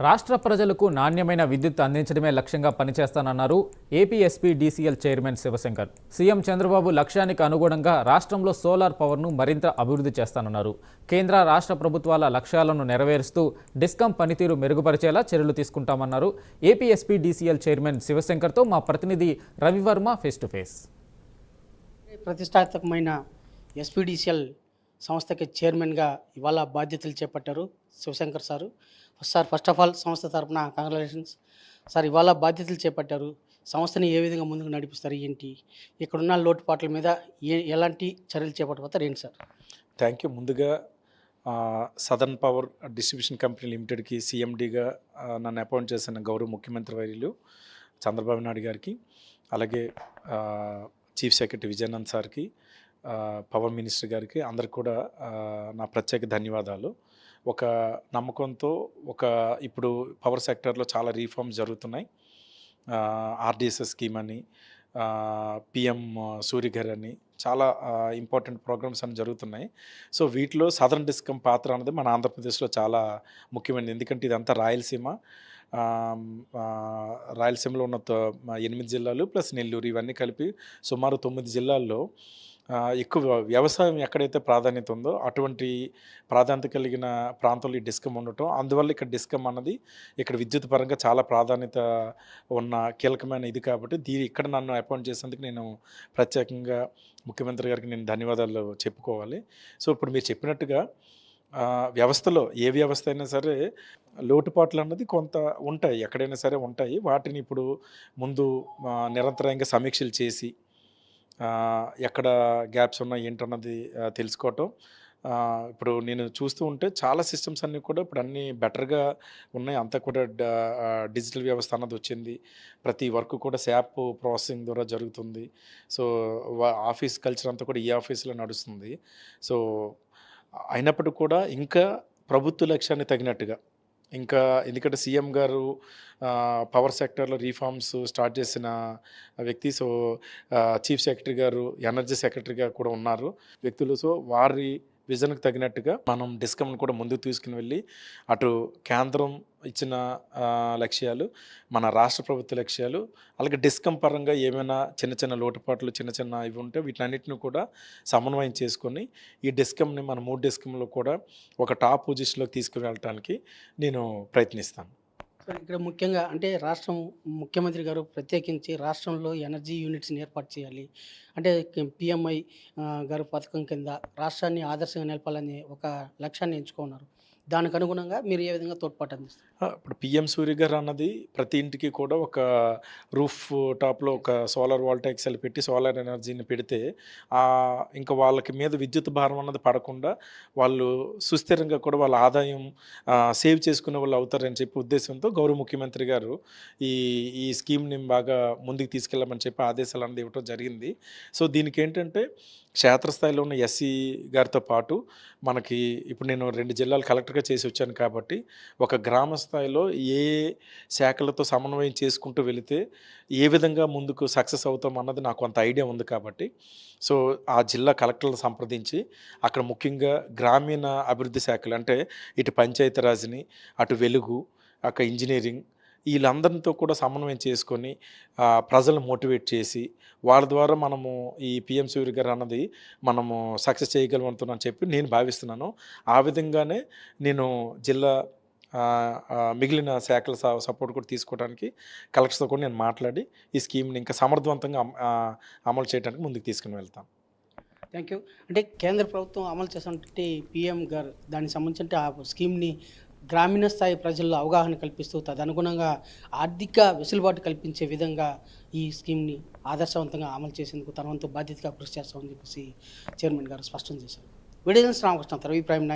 రాష్ట్ర ప్రజలకు నాణ్యమైన విద్యుత్ అందించడమే లక్ష్యంగా పనిచేస్తానన్నారు AP SP DCL chairman Shivashankar. CM Chandrababu లక్ష్యానికి అనుగుణంగా రాష్ట్రంలో సోలార్ పవర్ను మరింత అభివృద్ధి చేస్తానన్నారు. కేంద్ర రాష్ట్ర ప్రభుత్వాల లక్ష్యాలను నెరవేరుస్తూ డిస్కాం పనితీరు మెరుగుపరిచేలా చర్యలు తీసుకుంటామన్నారు. ఏపీ ఎస్పీ డీసీఎల్ చైర్మన్ శివశంకర్తో మా ప్రతినిధి రవివర్మ ఫేస్ టు ఫేస్. ప్రతిష్టాత్మకమైన ఎస్పీడీసీఎల్ సంస్థకి చైర్మన్గా ఇవాళ బాధ్యతలు చేపట్టారు Shivashankar sir. First of all సంస్థ తరపున కంగ్రాచులేషన్స్ సార్. ఇవాళ బాధ్యతలు చేపట్టారు, సంస్థని ఏ విధంగా ముందుకు నడిపిస్తారు, ఏంటి ఇక్కడున్న లోటుపాట్ల మీద ఎలాంటి చర్యలు చేపట్టబోతారు ఏంటి సార్? Thank you. ముందుగా సదర్న్ పవర్ డిస్ట్రిబ్యూషన్ కంపెనీ లిమిటెడ్కి సీఎండీగా నన్ను అపాయింట్ చేసిన గౌరవ ముఖ్యమంత్రి వర్యులు చంద్రబాబు నాయుడు గారికి, అలాగే చీఫ్ సెక్రటరీ విజయనంద్ సార్కి, పవర్ మినిస్టర్ గారికి, అందరికి కూడా నా ప్రత్యేక ధన్యవాదాలు. ఒక నమ్మకంతో ఇప్పుడు పవర్ సెక్టర్లో చాలా రీఫార్మ్స్ జరుగుతున్నాయి. ఆర్డీఎస్ఎస్ స్కీమ్ అని, పిఎం సూర్యఘర్ అని చాలా ఇంపార్టెంట్ ప్రోగ్రామ్స్ అని జరుగుతున్నాయి. సో వీటిలో సదరన్ డిస్కమ్ పాత్ర అనేది మన ఆంధ్రప్రదేశ్లో చాలా ముఖ్యమైనది. ఎందుకంటే ఇదంతా రాయలసీమలో ఉన్న 8 జిల్లాలు ప్లస్ నెల్లూరు ఇవన్నీ కలిపి సుమారు 9 జిల్లాల్లో ఎక్కువ వ్యవసాయం ఎక్కడైతే ప్రాధాన్యత ఉందో అటువంటి ప్రాధాన్యత కలిగిన ప్రాంతంలో ఈ డిస్కమ్ ఉండటం, అందువల్ల ఇక్కడ డిస్కమ్ అన్నది ఇక్కడ విద్యుత్ పరంగా చాలా ప్రాధాన్యత ఉన్న కీలకమైన ఇది. కాబట్టి ఇక్కడ నన్ను అపాయింట్ చేసేందుకు నేను ప్రత్యేకంగా ముఖ్యమంత్రి గారికి నేను ధన్యవాదాలు చెప్పుకోవాలి. సో ఇప్పుడు మీరు చెప్పినట్టుగా వ్యవస్థలో ఏ వ్యవస్థ అయినా సరే లోటుపాట్లు అన్నది కొంత ఉంటాయి, ఎక్కడైనా సరే ఉంటాయి. వాటిని ఇప్పుడు ముందు నిరంతరంగా సమీక్షలు చేసి ఎక్కడ గ్యాప్స్ ఉన్నాయి ఏంటన్నది తెలుసుకోవటం. ఇప్పుడు నేను చూస్తూ ఉంటే చాలా సిస్టమ్స్ అన్నీ కూడా ఇప్పుడు అన్నీ బెటర్గా ఉన్నాయి. అంతా కూడా డిజిటల్ వ్యవస్థ అన్నది వచ్చింది. ప్రతి వర్క్ కూడా శాప్ ప్రాసెసింగ్ ద్వారా జరుగుతుంది. సో ఆఫీస్ కల్చర్ అంతా కూడా ఈ ఆఫీస్లో నడుస్తుంది. సో అయినప్పటికీ కూడా ఇంకా ప్రభుత్వ లక్ష్యాన్ని తగినట్టుగా ఎందుకంటే సీఎం గారు పవర్ సెక్టర్లో రీఫార్మ్స్ స్టార్ట్ చేసిన వ్యక్తి. సో చీఫ్ సెక్రటరీ గారు ఎనర్జీ సెక్రటరీగా కూడా ఉన్నారు వ్యక్తులు. సో వారి విజన్కి తగినట్టుగా మనం డిస్కమ్ని కూడా ముందుకు తీసుకుని వెళ్ళి అటు కేంద్రం ఇచ్చిన లక్ష్యాలు, మన రాష్ట్ర ప్రభుత్వ లక్ష్యాలు, అలాగే డిస్కమ్ పరంగా ఏమైనా చిన్న లోటుపాట్లు చిన్న ఇవి ఉంటే వీటన్నిటిని కూడా సమన్వయం చేసుకొని ఈ డిస్కమ్ని మన 3 డిస్కమ్లో కూడా ఒక టాప్ పొజిషన్లోకి తీసుకుని వెళ్ళటానికి నేను ప్రయత్నిస్తాను. సో ఇక్కడ ముఖ్యంగా అంటే రాష్ట్రం ముఖ్యమంత్రి గారు ప్రత్యేకించి రాష్ట్రంలో ఎనర్జీ యూనిట్స్ని ఏర్పాటు చేయాలి అంటే పిఎంఐ గారు పథకం కింద రాష్ట్రాన్ని ఆదర్శంగా నిలపాలని ఒక లక్ష్యాన్ని ఎంచుకున్నారు. దానికి అనుగుణంగా మీరు ఏ విధంగా తోడ్పాటు అందిస్తారు? ఇప్పుడు పిఎం సూర్యఘర్ అన్నది ప్రతి ఇంటికి కూడా ఒక రూఫ్ టాప్లో ఒక సోలార్ వాల్టాయిక్ సెల్ పెట్టి సోలార్ ఎనర్జీని పెడితే ఇంకా వాళ్ళకి మీద విద్యుత్ భారం అన్నది పడకుండా వాళ్ళు సుస్థిరంగా కూడా వాళ్ళ ఆదాయం సేవ్ చేసుకునే వాళ్ళు అవుతారని చెప్పి ఉద్దేశంతో గౌరవ ముఖ్యమంత్రి గారు ఈ స్కీమ్ని బాగా ముందుకు తీసుకెళ్ళమని చెప్పి ఆదేశాలు అన్నది ఇవ్వడం జరిగింది. సో దీనికి ఏంటంటే క్షేత్రస్థాయిలో ఉన్న ఎస్సీ గారితో పాటు మనకి ఇప్పుడు నేను 2 జిల్లాలు కలెక్టర్గా చేసి వచ్చాను కాబట్టి ఒక గ్రామ స్థాయిలో ఏ శాఖలతో సమన్వయం చేసుకుంటూ వెళితే ఏ విధంగా ముందుకు సక్సెస్ అవుతాం అన్నది నాకు కొంత ఐడియా ఉంది. కాబట్టి సో ఆ జిల్లా కలెక్టర్లను సంప్రదించి అక్కడ ముఖ్యంగా గ్రామీణ అభివృద్ధి శాఖలు అంటే ఇటు పంచాయతీరాజ్ని, అటు వెలుగు, అక్కడ ఇంజనీరింగ్ వీళ్ళందరితో కూడా సమన్వయం చేసుకొని ప్రజలను మోటివేట్ చేసి వాళ్ళ ద్వారా మనము ఈ పిఎం సూర్యఘర్ అన్నది మనము సక్సెస్ చేయగలుగుతామని చెప్పి నేను భావిస్తున్నాను. ఆ విధంగానే నేను జిల్లా మిగిలిన శాఖల సపోర్ట్ కూడా తీసుకోవడానికి కలెక్టర్తో కూడా నేను మాట్లాడి ఈ స్కీమ్ని ఇంకా సమర్థవంతంగా అమలు చేయడానికి ముందుకు తీసుకుని వెళ్తాను. Thank you. అంటే కేంద్ర ప్రభుత్వం అమలు చేసినటువంటి పిఎం గారు దానికి సంబంధించి ఆ స్కీమ్ని గ్రామీణ స్థాయి ప్రజల్లో అవగాహన కల్పిస్తూ తదనుగుణంగా ఆర్థిక వెసులుబాటు కల్పించే విధంగా ఈ స్కీమ్ని ఆదర్శవంతంగా అమలు చేసేందుకు తన వంతు బాధ్యతగా కృషి చేస్తామని చెప్పేసి చైర్మన్ గారు స్పష్టం చేశారు. Video Ramakrishna, Ravi prime.